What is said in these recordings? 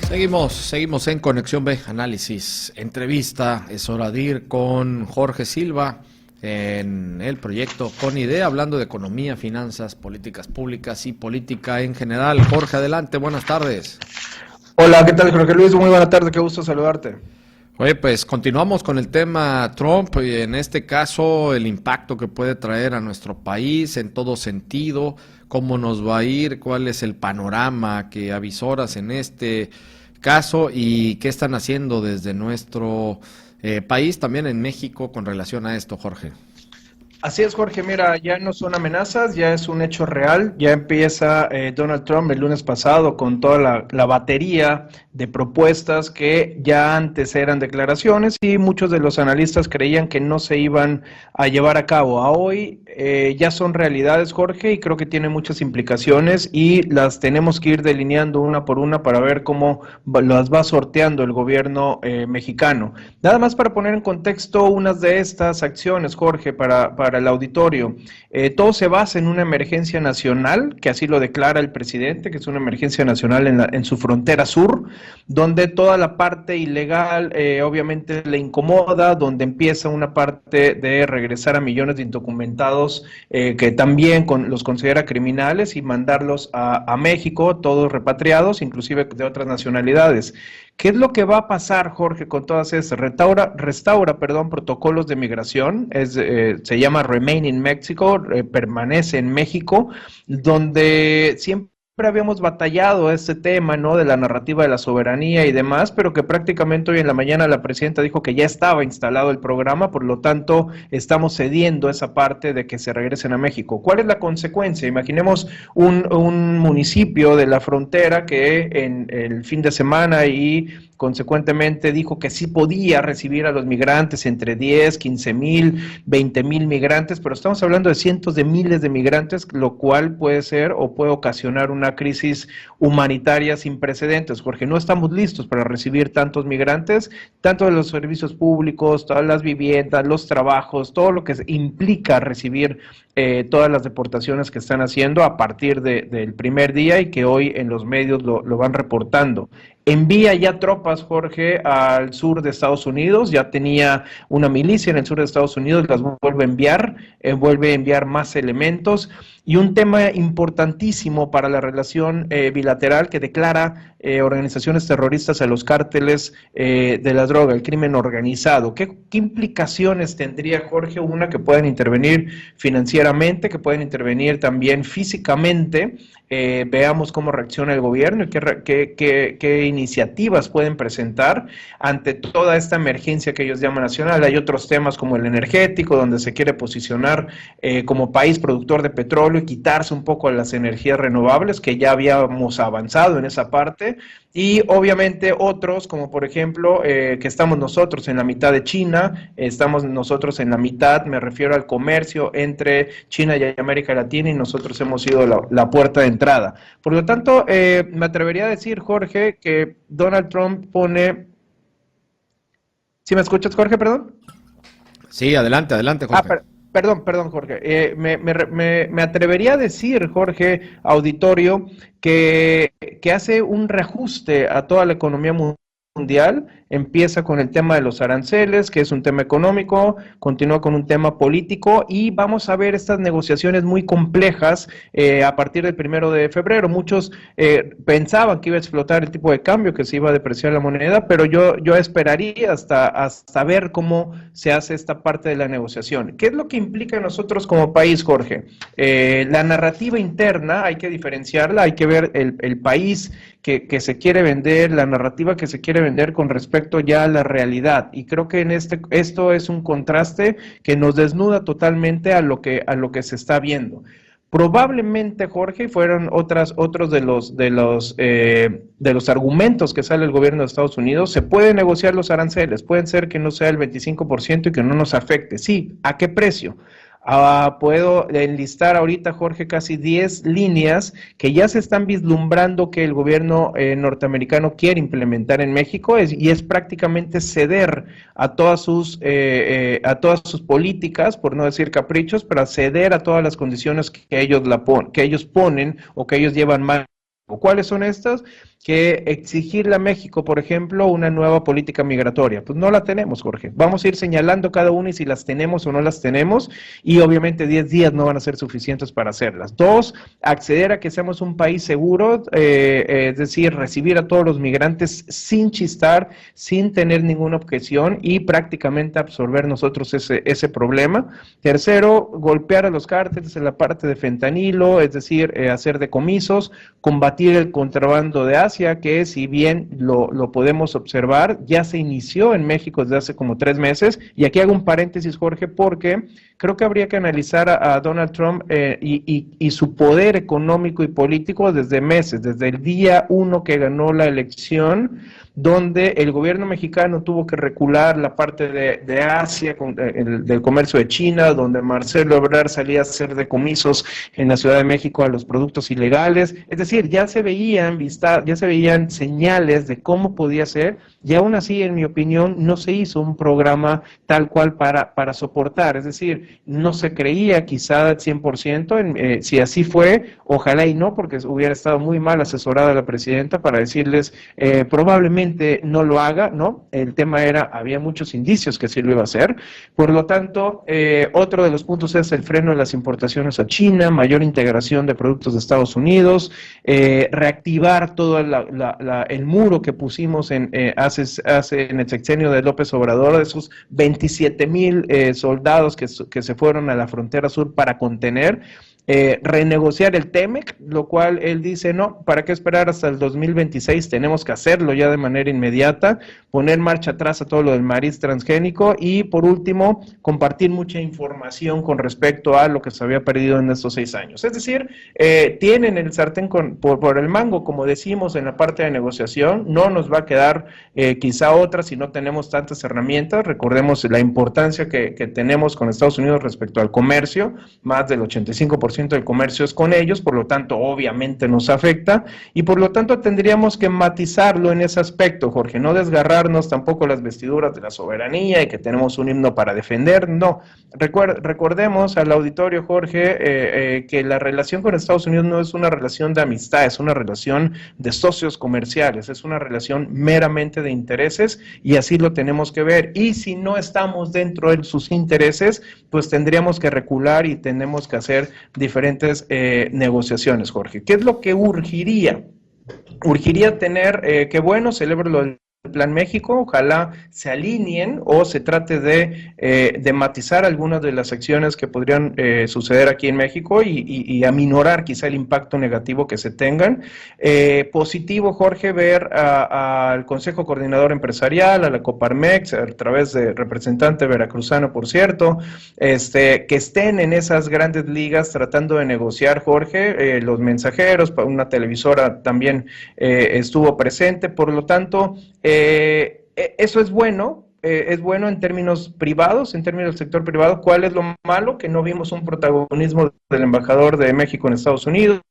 Seguimos en Conexión B, análisis, entrevista. Es hora de ir con Jorge Silva en el proyecto Con Idea, hablando de economía, finanzas, políticas públicas y política en general. Jorge, adelante, buenas tardes. Hola, ¿qué tal, Jorge Luis? Muy buena tarde, qué gusto saludarte. Oye, pues continuamos con el tema Trump y en este caso el impacto que puede traer a nuestro país en todo sentido, cómo nos va a ir, cuál es el panorama que avisoras en este caso y qué están haciendo desde nuestro país, también en México, con relación a esto, Jorge. Así es, Jorge, mira, ya no son amenazas, ya es un hecho real, ya empieza Donald Trump el lunes pasado con toda la batería de propuestas que ya antes eran declaraciones y muchos de los analistas creían que no se iban a llevar a cabo. A hoy ya son realidades, Jorge, y creo que tiene muchas implicaciones y las tenemos que ir delineando una por una para ver cómo las va sorteando el gobierno mexicano. Nada más para poner en contexto unas de estas acciones, Jorge, para el auditorio. Todo se basa en una emergencia nacional, que así lo declara el presidente, que es una emergencia nacional en su frontera sur, donde toda la parte ilegal obviamente le incomoda, donde empieza una parte de regresar a millones de indocumentados que también los considera criminales y mandarlos a México, todos repatriados, inclusive de otras nacionalidades. ¿Qué es lo que va a pasar, Jorge, con todas esas? Restaura, protocolos de migración, se llama Remain in Mexico, permanece en México, donde siempre habíamos batallado este tema, ¿no?, de la narrativa de la soberanía y demás, pero que prácticamente hoy en la mañana la presidenta dijo que ya estaba instalado el programa, por lo tanto estamos cediendo esa parte de que se regresen a México. ¿Cuál es la consecuencia? Imaginemos un municipio de la frontera que en el fin de semana y consecuentemente dijo que sí podía recibir a los migrantes, entre 10, 15 mil, 20 mil migrantes, pero estamos hablando de cientos de miles de migrantes, lo cual puede ser o puede ocasionar una crisis humanitaria sin precedentes, Jorge. No estamos listos para recibir tantos migrantes, tanto de los servicios públicos, todas las viviendas, los trabajos, todo lo que implica recibir todas las deportaciones que están haciendo a partir del primer día y que hoy en los medios lo van reportando. Envía ya tropas, Jorge, al sur de Estados Unidos, ya tenía una milicia en el sur de Estados Unidos, las vuelve a enviar más elementos, y un tema importantísimo para la relación bilateral que declara organizaciones terroristas a los cárteles de la droga, el crimen organizado. ¿Qué implicaciones tendría, Jorge? Una, que puedan intervenir financieramente, que pueden intervenir también físicamente. Veamos cómo reacciona el gobierno y qué iniciativas pueden presentar ante toda esta emergencia que ellos llaman nacional. Hay otros temas como el energético, donde se quiere posicionar como país productor de petróleo y quitarse un poco las energías renovables, que ya habíamos avanzado en esa parte, y obviamente otros, como por ejemplo que estamos nosotros en la mitad de China, estamos nosotros en la mitad, me refiero al comercio entre China y América Latina, y nosotros hemos sido la puerta de entrada. Por lo tanto, me atrevería a decir, Jorge, que Donald Trump pone... ¿Sí me escuchas, Jorge, perdón? Sí, adelante, Jorge. Perdón, Jorge. Me atrevería a decir, Jorge, auditorio, que hace un reajuste a toda la economía mundial. Empieza con el tema de los aranceles, que es un tema económico, continúa con un tema político, y vamos a ver estas negociaciones muy complejas a partir del 1 de febrero. Muchos pensaban que iba a explotar el tipo de cambio, que se iba a depreciar la moneda, pero yo esperaría hasta ver cómo se hace esta parte de la negociación. ¿Qué es lo que implica nosotros como país, Jorge? La narrativa interna hay que diferenciarla, hay que ver el país que se quiere vender, la narrativa que se quiere vender con respecto ya a la realidad, y creo que esto es un contraste que nos desnuda totalmente a lo que se está viendo. Probablemente, Jorge, fueron otros de los argumentos que sale el gobierno de Estados Unidos. Se pueden negociar los aranceles, pueden ser que no sea el 25% y que no nos afecte. Sí, ¿a qué precio? Puedo enlistar ahorita, Jorge, casi 10 líneas que ya se están vislumbrando que el gobierno norteamericano quiere implementar en México, y es prácticamente ceder a todas sus políticas, por no decir caprichos, para ceder a todas las condiciones que ellos ponen o que ellos llevan mal ¿Cuáles son estas? Que exigirle a México, por ejemplo, una nueva política migratoria. Pues no la tenemos, Jorge. Vamos a ir señalando cada una y si las tenemos o no las tenemos, y obviamente 10 días no van a ser suficientes para hacerlas. Dos, acceder a que seamos un país seguro, es decir, recibir a todos los migrantes sin chistar, sin tener ninguna objeción y prácticamente absorber nosotros ese problema. Tercero, golpear a los cárteles en la parte de fentanilo, es decir, hacer decomisos, combatir el contrabando de Asia, que si bien lo podemos observar, ya se inició en México desde hace como 3 meses, y aquí hago un paréntesis, Jorge, porque creo que habría que analizar a Donald Trump y su poder económico y político desde meses, desde el día 1 que ganó la elección, donde el gobierno mexicano tuvo que recular la parte de Asia, del comercio de China, donde Marcelo Ebrard salía a hacer decomisos en la Ciudad de México a los productos ilegales. Es decir, ya se veían señales de cómo podía ser, y aún así, en mi opinión, no se hizo un programa tal cual para soportar. Es decir, no se creía quizá al 100%, si así fue, ojalá y no, porque hubiera estado muy mal asesorada la presidenta para decirles, probablemente no lo haga, ¿no? El tema había muchos indicios que sí lo iba a hacer. Por lo tanto, otro de los puntos es el freno de las importaciones a China, mayor integración de productos de Estados Unidos, reactivar todo el muro que pusimos en el sexenio de López Obrador, de esos 27,000 soldados que se fueron a la frontera sur para contener. Renegociar el TEMEC, lo cual él dice, no, ¿para qué esperar hasta el 2026? Tenemos que hacerlo ya de manera inmediata, poner marcha atrás a todo lo del maíz transgénico y, por último, compartir mucha información con respecto a lo que se había perdido en estos 6 años. Es decir, tienen el sartén por el mango, como decimos en la parte de negociación. No nos va a quedar quizá otra si no tenemos tantas herramientas. Recordemos la importancia que tenemos con Estados Unidos respecto al comercio, más del 85% del comercio es con ellos, por lo tanto obviamente nos afecta, y por lo tanto tendríamos que matizarlo en ese aspecto, Jorge, no desgarrarnos tampoco las vestiduras de la soberanía y que tenemos un himno para defender, no. Recordemos al auditorio, Jorge, que la relación con Estados Unidos no es una relación de amistad, es una relación de socios comerciales, es una relación meramente de intereses, y así lo tenemos que ver, y si no estamos dentro de sus intereses, pues tendríamos que recular y tenemos que hacer diferentes negociaciones, Jorge. ¿Qué es lo que urgiría? Urgiría tener, que bueno, celebro lo del Plan México, ojalá se alineen o se trate de matizar algunas de las acciones que podrían suceder aquí en México y aminorar quizá el impacto negativo que se tengan. Positivo, Jorge, ver al Consejo Coordinador Empresarial, a la Coparmex, a través de representante veracruzano, por cierto, que estén en esas grandes ligas tratando de negociar, Jorge, los mensajeros, una televisora también estuvo presente, por lo tanto, eso es bueno en términos privados, en términos del sector privado. ¿Cuál es lo malo? Que no vimos un protagonismo del embajador de México en Estados Unidos,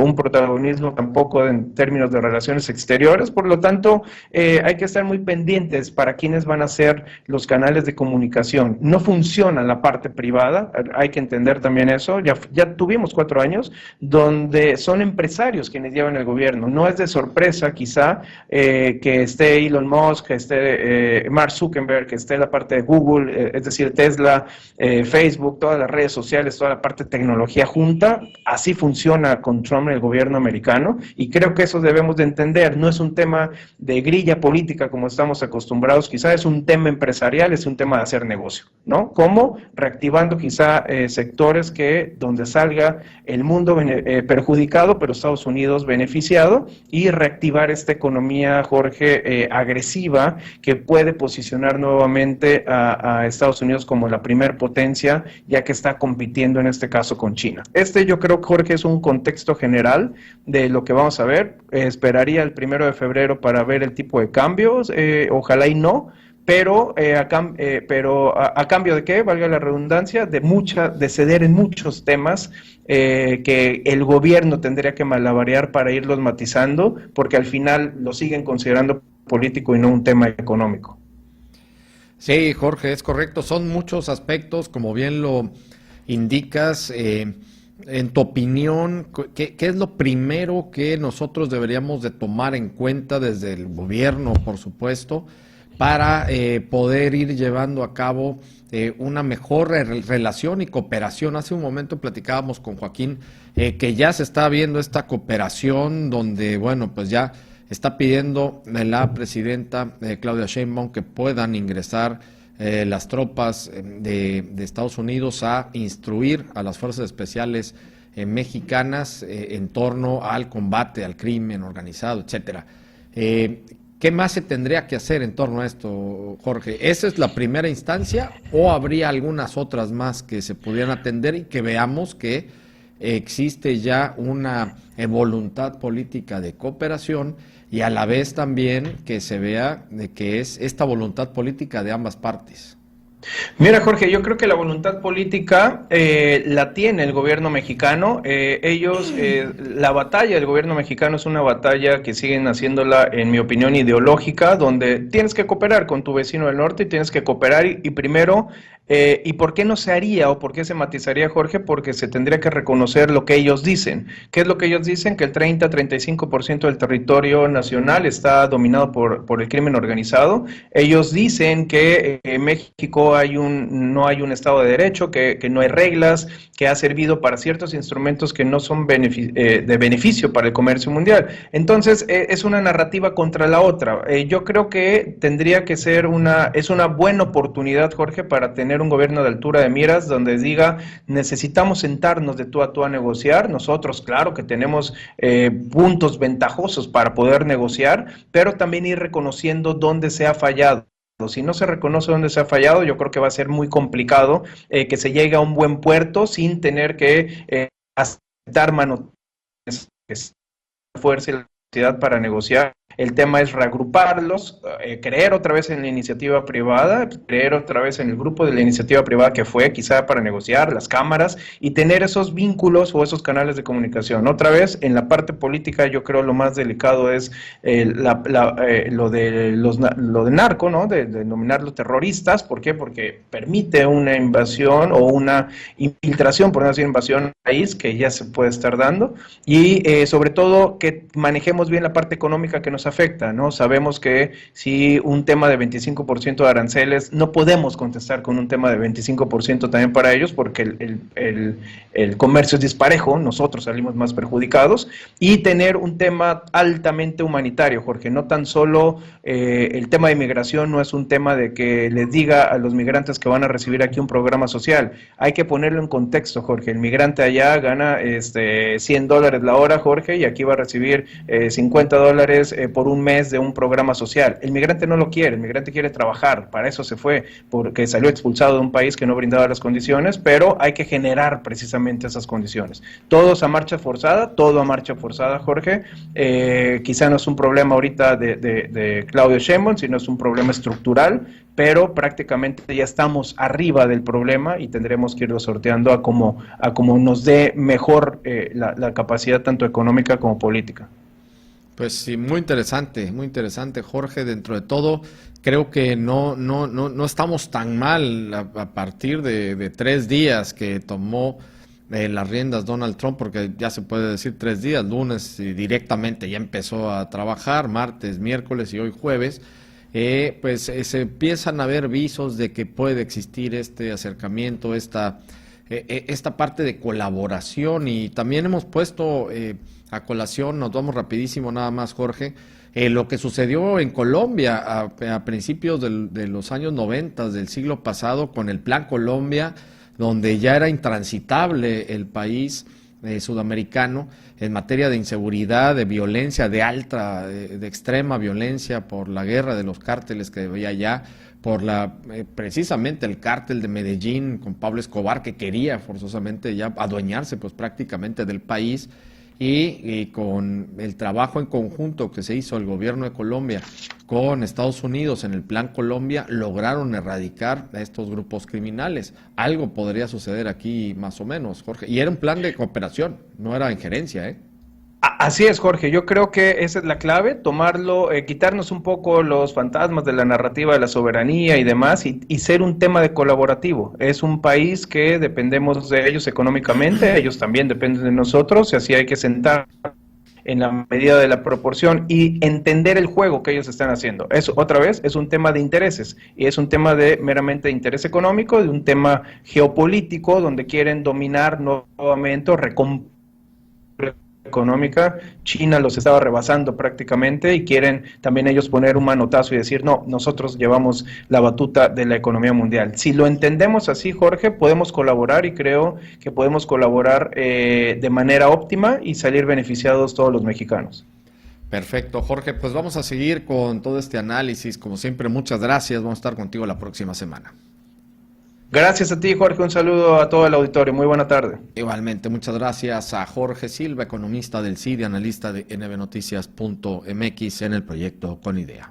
un protagonismo tampoco en términos de relaciones exteriores, por lo tanto hay que estar muy pendientes para quiénes van a ser los canales de comunicación. No funciona la parte privada, hay que entender también eso. Ya tuvimos 4 años donde son empresarios quienes llevan el gobierno. No es de sorpresa quizá que esté Elon Musk, que esté Mark Zuckerberg, que esté la parte de Google, es decir, Tesla, Facebook, todas las redes sociales, toda la parte de tecnología junta. Así funciona con Trump en el gobierno americano, y creo que eso debemos de entender. No es un tema de grilla política como estamos acostumbrados, quizá es un tema empresarial, es un tema de hacer negocio, ¿no? ¿Cómo? Reactivando quizá sectores donde salga el mundo perjudicado, pero Estados Unidos beneficiado, y reactivar esta economía, Jorge, agresiva, que puede posicionar nuevamente a Estados Unidos como la primer potencia, ya que está compitiendo en este caso con China. Yo creo, Jorge, es un contexto general de lo que vamos a ver. Esperaría el 1 de febrero para ver el tipo de cambios, ojalá y no, pero a cambio de qué, valga la redundancia, de ceder en muchos temas que el gobierno tendría que malabarear para irlos matizando, porque al final lo siguen considerando político y no un tema económico. Sí, Jorge, es correcto. Son muchos aspectos, como bien lo indicas. en tu opinión, ¿qué es lo primero que nosotros deberíamos de tomar en cuenta desde el gobierno, por supuesto, para poder ir llevando a cabo una mejor relación y cooperación? Hace un momento platicábamos con Joaquín que ya se está viendo esta cooperación donde, bueno, pues ya está pidiendo la presidenta Claudia Sheinbaum que puedan ingresar las tropas de Estados Unidos a instruir a las fuerzas especiales mexicanas en torno al combate al crimen organizado, etcétera. ¿Qué más se tendría que hacer en torno a esto, Jorge? ¿Esa es la primera instancia o habría algunas otras más que se pudieran atender y que veamos que existe ya una voluntad política de cooperación y a la vez también que se vea de que es esta voluntad política de ambas partes? Mira, Jorge, yo creo que la voluntad política la tiene el gobierno mexicano. La batalla del gobierno mexicano es una batalla que siguen haciéndola, en mi opinión, ideológica, donde tienes que cooperar con tu vecino del norte y tienes que cooperar y primero, ¿y por qué no se haría o por qué se matizaría, Jorge? Porque se tendría que reconocer lo que ellos dicen. ¿Qué es lo que ellos dicen? Que el 30-35% del territorio nacional está dominado por el crimen organizado. Ellos dicen que en México no hay un Estado de Derecho, que no hay reglas, que ha servido para ciertos instrumentos que no son de beneficio para el comercio mundial. Entonces, es una narrativa contra la otra. Yo creo que tendría que ser es una buena oportunidad, Jorge, para tener un gobierno de altura de miras donde diga, necesitamos sentarnos de tú a tú a negociar. Nosotros, claro que tenemos puntos ventajosos para poder negociar, pero también ir reconociendo dónde se ha fallado. Si no se reconoce dónde se ha fallado, yo creo que va a ser muy complicado que se llegue a un buen puerto sin tener que aceptar mano fuerza y la capacidad para negociar. El tema es reagruparlos, creer otra vez en la iniciativa privada, creer otra vez en el grupo de la iniciativa privada que fue quizá para negociar, las cámaras, y tener esos vínculos o esos canales de comunicación. Otra vez, en la parte política, yo creo lo más delicado es lo de narco, ¿no? De denominarlos terroristas. ¿Por qué? Porque permite una invasión o una infiltración, por no decir invasión, al país que ya se puede estar dando, y sobre todo que manejemos bien la parte económica que nos afecta, ¿no? Sabemos que si un tema de 25% de aranceles, no podemos contestar con un tema de 25% también para ellos, porque el comercio es disparejo, nosotros salimos más perjudicados, y tener un tema altamente humanitario, Jorge. No tan solo el tema de inmigración no es un tema de que les diga a los migrantes que van a recibir aquí un programa social, hay que ponerlo en contexto, Jorge. El migrante allá gana $100 la hora, Jorge, y aquí va a recibir $50 por un mes de un programa social. El migrante no lo quiere, el migrante quiere trabajar, para eso se fue, porque salió expulsado de un país que no brindaba las condiciones, pero hay que generar precisamente esas condiciones. Todos a marcha forzada, todo a marcha forzada, Jorge. Quizá no es un problema ahorita de Claudio Sheinbaum, sino es un problema estructural, pero prácticamente ya estamos arriba del problema y tendremos que irlo sorteando a como nos dé mejor la capacidad tanto económica como política. Pues sí, muy interesante, Jorge. Dentro de todo, creo que no estamos tan mal a partir de 3 días que tomó las riendas Donald Trump, porque ya se puede decir 3 días, lunes directamente ya empezó a trabajar, martes, miércoles y hoy jueves. Se empiezan a ver visos de que puede existir este acercamiento, esta parte de colaboración, y también hemos puesto a colación, nos vamos rapidísimo nada más, Jorge, lo que sucedió en Colombia a principios de los años 90 del siglo pasado con el Plan Colombia, donde ya era intransitable el país sudamericano en materia de inseguridad, de violencia, de extrema violencia por la guerra de los cárteles que había allá, por precisamente el cártel de Medellín con Pablo Escobar, que quería forzosamente ya adueñarse pues prácticamente del país, y con el trabajo en conjunto que se hizo el gobierno de Colombia con Estados Unidos en el Plan Colombia, lograron erradicar a estos grupos criminales. Algo podría suceder aquí más o menos, Jorge, y era un plan de cooperación, no era injerencia, ¿eh? Así es, Jorge. Yo creo que esa es la clave, tomarlo, quitarnos un poco los fantasmas de la narrativa de la soberanía y demás, y ser un tema de colaborativo. Es un país que dependemos de ellos económicamente, ellos también dependen de nosotros, y así hay que sentar en la medida de la proporción y entender el juego que ellos están haciendo. Eso, otra vez, es un tema de intereses y es un tema de meramente interés económico, de un tema geopolítico donde quieren dominar nuevamente o económica. China los estaba rebasando prácticamente y quieren también ellos poner un manotazo y decir, no, nosotros llevamos la batuta de la economía mundial. Si lo entendemos así, Jorge, podemos colaborar y creo que podemos colaborar de manera óptima y salir beneficiados todos los mexicanos. Perfecto, Jorge, pues vamos a seguir con todo este análisis. Como siempre, muchas gracias. Vamos a estar contigo la próxima semana. Gracias a ti, Jorge. Un saludo a todo el auditorio. Muy buena tarde. Igualmente, muchas gracias a Jorge Silva, economista del CIDI, analista de nbnoticias.mx en el proyecto Con Idea.